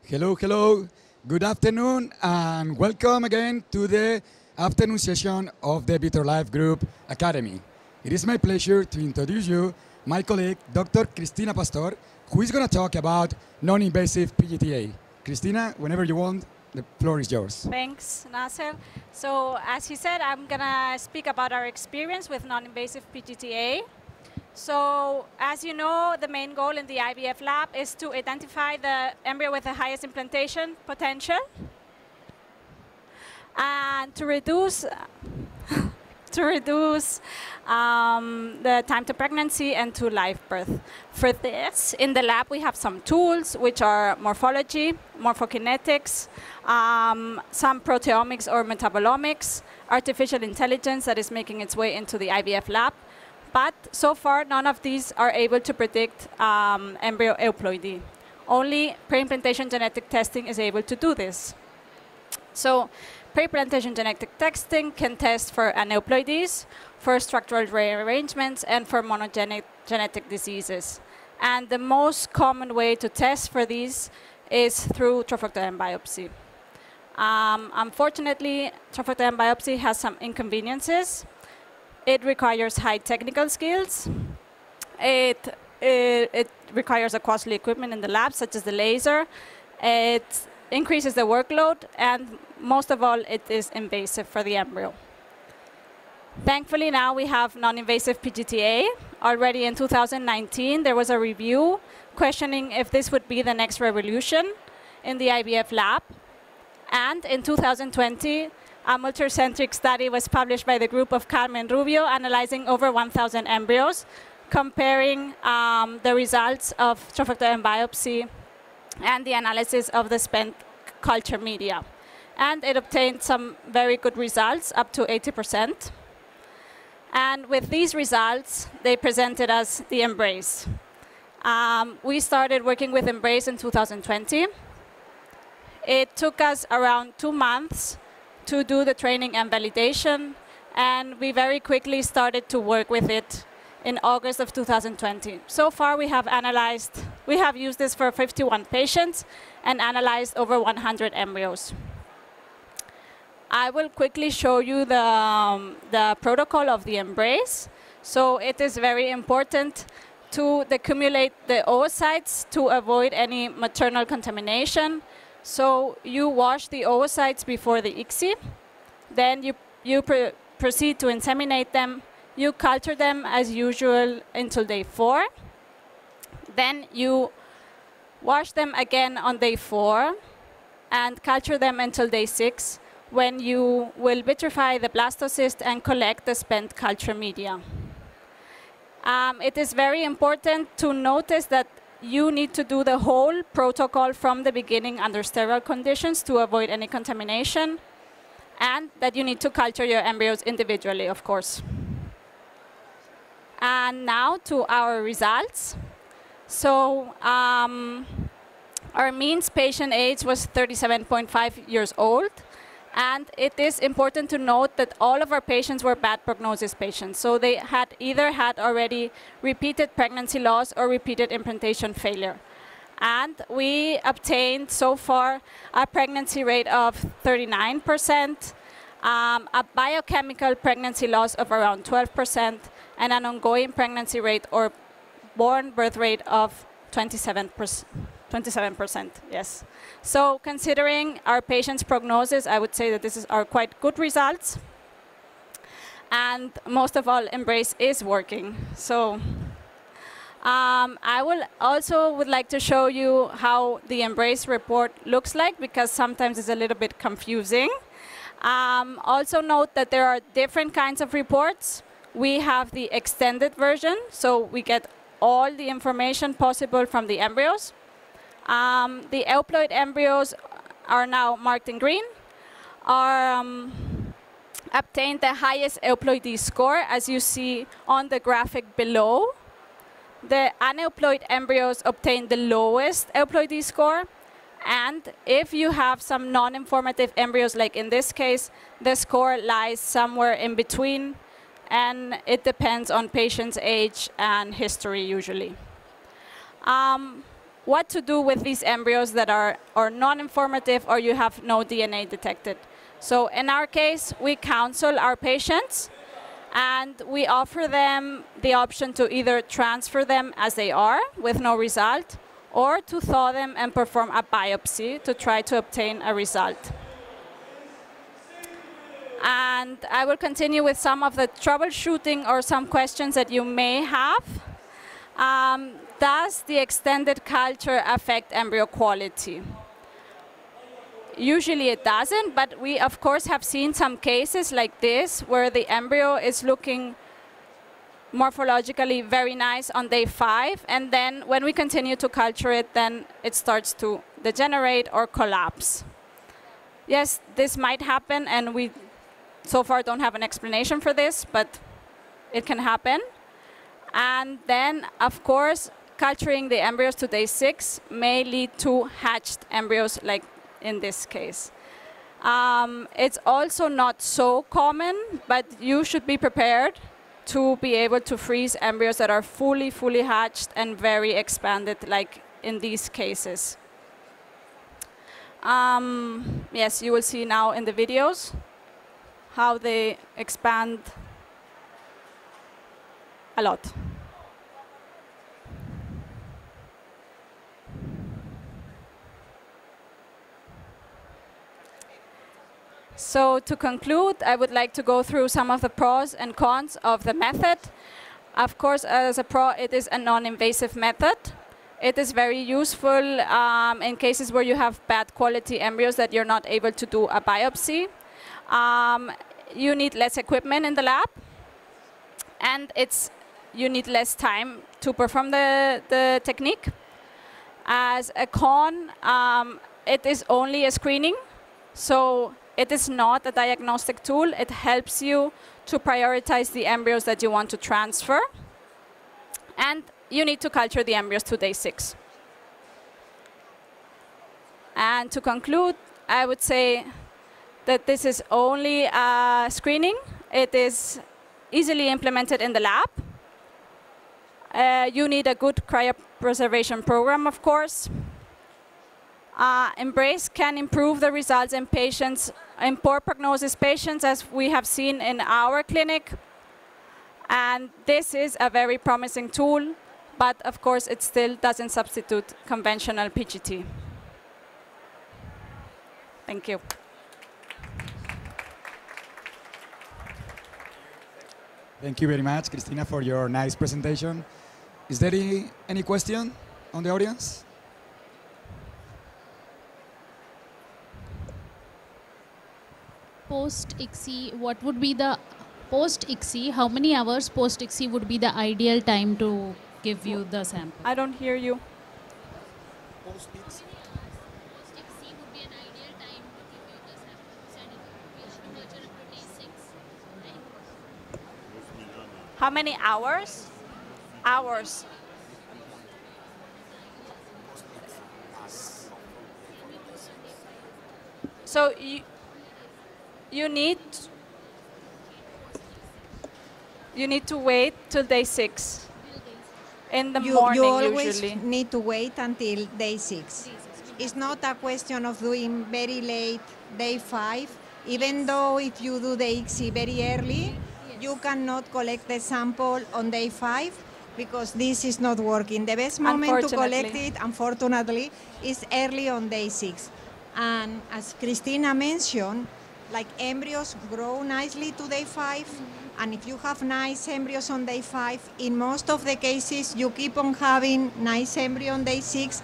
Hello, hello. Good afternoon, and welcome again to the afternoon session of the Vitrolife Group Academy. It is my pleasure to introduce you my colleague, Dr. Cristina Pastor, who is going to talk about non-invasive PGT A. Cristina, whenever you want, the floor is yours. Thanks, Nasser. So, as he said, I'm going to speak about our experience with non-invasive PGT A. So, as you know, the main goal in the IVF lab is to identify the embryo with the highest implantation potential and to reduce the time to pregnancy and to live birth. For this, in the lab, we have some tools, which are morphology, morphokinetics, some proteomics or metabolomics, artificial intelligence that is making its way into the IVF lab. But so far, none of these are able to predict embryo euploidy. Only pre-implantation genetic testing is able to do this. So pre-implantation genetic testing can test for aneuploidies, for structural rearrangements, and for monogenic genetic diseases. And the most common way to test for these is through trophectoderm biopsy. Unfortunately, trophectoderm biopsy has some inconveniences. It requires high technical skills. It requires a costly equipment in the lab, such as the laser. It increases the workload, and most of all, it is invasive for the embryo. Thankfully, now we have non-invasive PGT A. Already in 2019, there was a review questioning if this would be the next revolution in the IVF lab. And in 2020, a multicentric study was published by the group of Carmen Rubio, analyzing over 1,000 embryos, comparing the results of trophectoderm biopsy and the analysis of the spent culture media. And it obtained some very good results, up to 80%. And with these results, they presented us the EMBRACE. We started working with EMBRACE in 2020. It took us around 2 months to do the training and validation, and we very quickly started to work with it in August of 2020. So far, we have used this for 51 patients and analyzed over 100 embryos. I will quickly show you the protocol of the EMBRACE. So it is very important to decumulate the oocytes to avoid any maternal contamination. So you wash the oocytes before the ICSI. Then you proceed to inseminate them. You culture them as usual until day 4. Then you wash them again on day 4 and culture them until day 6, when you will vitrify the blastocyst and collect the spent culture media. It is very important to notice that you need to do the whole protocol from the beginning under sterile conditions to avoid any contamination, and that you need to culture your embryos individually, of course. And now to our results. So our mean patient age was 37.5 years old. And it is important to note that all of our patients were bad prognosis patients. So they had either had already repeated pregnancy loss or repeated implantation failure. And we obtained so far a pregnancy rate of 39%, a biochemical pregnancy loss of around 12%, and an ongoing pregnancy rate or born birth rate of 27%. 27%, yes. So considering our patient's prognosis, I would say that this are quite good results. And most of all, EMBRACE is working. So I would like to show you how the EMBRACE report looks like, because sometimes it's a little bit confusing. Also note that there are different kinds of reports. We have the extended version, so we get all the information possible from the embryos. The euploid embryos are now marked in green, obtained the highest euploidy score, as you see on the graphic below. The aneuploid embryos obtained the lowest euploidy score, and if you have some non-informative embryos, like in this case, the score lies somewhere in between, and it depends on patient's age and history usually. what to do with these embryos that are non-informative or you have no DNA detected. So in our case, we counsel our patients and we offer them the option to either transfer them as they are with no result or to thaw them and perform a biopsy to try to obtain a result. And I will continue with some of the troubleshooting or some questions that you may have. Does the extended culture affect embryo quality? Usually it doesn't, but we of course have seen some cases like this where the embryo is looking morphologically very nice on day 5, and then when we continue to culture it, then it starts to degenerate or collapse. Yes, this might happen, and we so far don't have an explanation for this, but it can happen. And then, of course, culturing the embryos to day 6 may lead to hatched embryos like in this case. It's also not so common, but you should be prepared to be able to freeze embryos that are fully hatched and very expanded, like in these cases. Yes, you will see now in the videos how they expand a lot. So to conclude, I would like to go through some of the pros and cons of the method. Of course, as a pro, it is a non-invasive method. It is very useful in cases where you have bad quality embryos that you're not able to do a biopsy. You need less equipment in the lab, and you need less time to perform the technique. As a con, it is only a screening, so it is not a diagnostic tool. It helps you to prioritize the embryos that you want to transfer. And you need to culture the embryos to day 6. And to conclude, I would say that this is only a screening. It is easily implemented in the lab. You need a good cryopreservation program, of course. Embrace can improve the results in patients, in poor prognosis patients, as we have seen in our clinic. And this is a very promising tool, but of course it still doesn't substitute conventional PGT. Thank you. Thank you very much, Cristina, for your nice presentation. Is there any question on the audience? Post-ESHRE, what would be the post-ESHRE? How many hours post-ESHRE would be the ideal time to give you the sample? I don't hear you. Post-ESHRE would be an ideal time to give you the sample. We have to measure up to day 6, right? How many hours? Hours. So you need to wait till day 6 in the morning. You always usually need to wait until day 6. It's not a question of doing very late day 5. Even though if you do the ESHRE very early, you cannot collect the sample on day 5 because this is not working. The best moment to collect it, unfortunately, is early on day 6. And as Cristina mentioned, like embryos grow nicely to day 5, and if you have nice embryos on day 5, in most of the cases you keep on having nice embryo on day 6.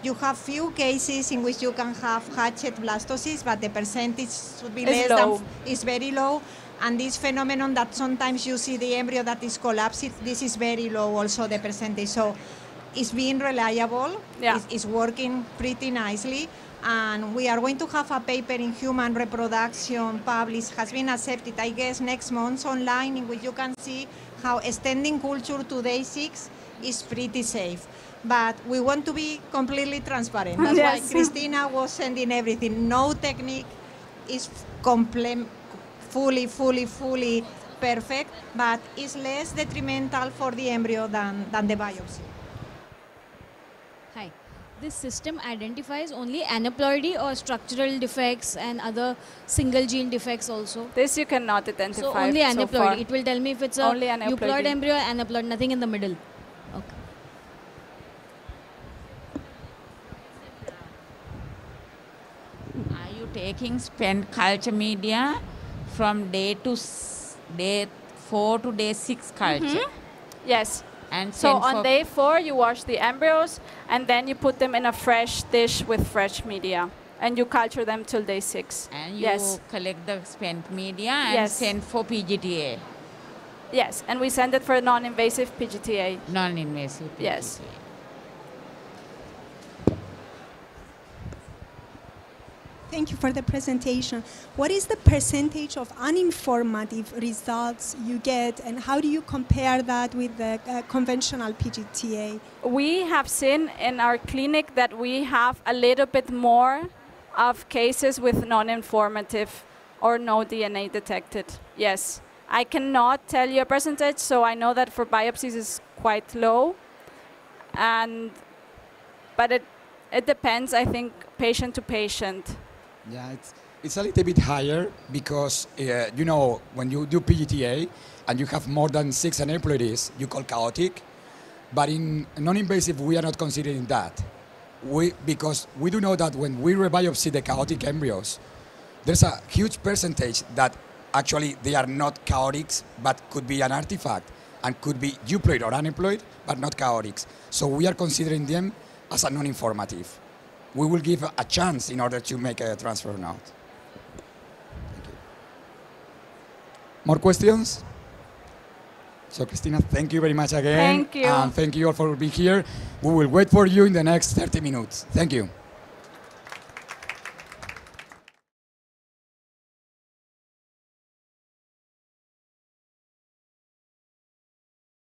You have few cases in which you can have hatchet blastocysts, but the percentage should be less than, is very low. And this phenomenon that sometimes you see the embryo that is collapsed, this is very low also, the percentage. So it's being reliable, it's working pretty nicely. And we are going to have a paper in human reproduction published, has been accepted, I guess, next month online, in which you can see how extending culture to day 6 is pretty safe. But we want to be completely transparent. That's why Cristina was sending everything. No technique is fully perfect, but it's less detrimental for the embryo than the biopsy. Hi. this system identifies only aneuploidy or structural defects and other single gene defects also? This you cannot identify. So only so far. aneuploidy. It will tell me if it's a Only euploid aneuploidy. embryo or aneuploid, nothing in the middle. Okay. Are you taking spent culture media from day 4 to day 6 culture? Yes. And So send on for- day 4, you wash the embryos, and then you put them in a fresh dish with fresh media, and you culture them till day 6. and you Yes. collect the spent media and Yes. send for PGTA, Yes, and we send it for non-invasive PGT-A. non-invasive PGTA. Yes. Thank you for the presentation. What is the percentage of uninformative results you get, and how do you compare that with the conventional PGTA? We have seen in our clinic that we have a little bit more of cases with non-informative or no DNA detected. Yes. I cannot tell you a percentage, so I know that for biopsies it's quite low. But it depends, I think, patient to patient. Yeah, it's a little bit higher because, you know, when you do PGTA and you have more than 6 aneuploidies, you call chaotic. But in non-invasive, we are not considering that. Because we do know that when we rebiopsy the chaotic embryos, there's a huge percentage that actually they are not chaotics, but could be an artifact and could be euploid or aneuploid, but not chaotics. So we are considering them as a non-informative. We will give a chance in order to make a transfer or not. Thank you. More questions? So Christina, thank you very much again. Thank you. And thank you all for being here. We will wait for you in the next 30 minutes. Thank you.